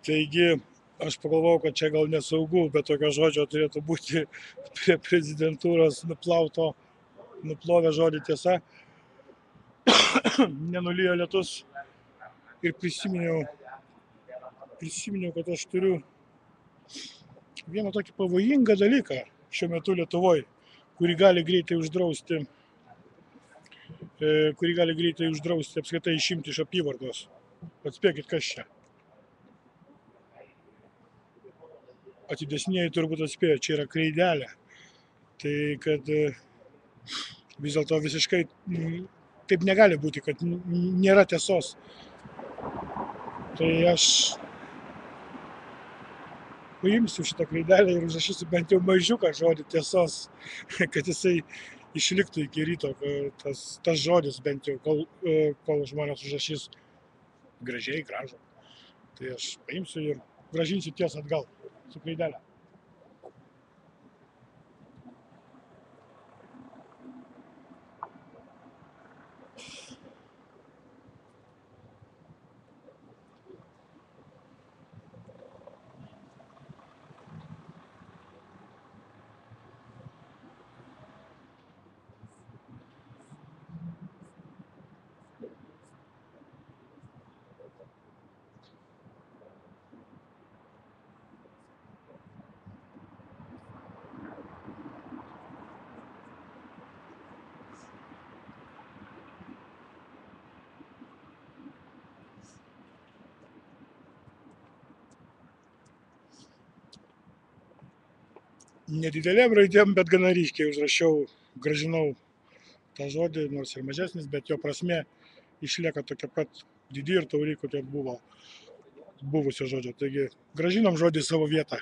Taigi, aš pagalvojau, kad čia gal nesaugu, bet tokio žodžio turėtų būti prie prezidentūros nuplovę žodį tiesa. Nenulijo lietus ir prisiminiau, kad aš turiu vieną tokį pavojingą dalyką šiuo metu Lietuvoje, kurį gali greitai uždrausti apskritai išimti iš apyvartos. Atspėkit, kas čia. Atidesnieji turbūt atspėjo, čia yra kreidelė. Tai kad vis dėlto visiškai taip negali būti, kad nėra tiesos. Tai aš paimsiu šitą kreidelę ir užrašysiu bent jau mažiuką žodį tiesos, kad jisai išliktų iki ryto, tas žodis bent jau, kol žmonės užrašys gražiai, gražų. Tai aš paimsiu ir grąžinsiu tiesą atgal su kreidelė. Nedidelėm raidėm, bet gana ryškiai užrašiau, grąžinau tą žodį, nors ir mažesnis, bet jo prasmė išlieka tokia pat didi ir tauri, kokia buvo buvusio žodžio. Taigi, grąžinom žodį į savo vietą.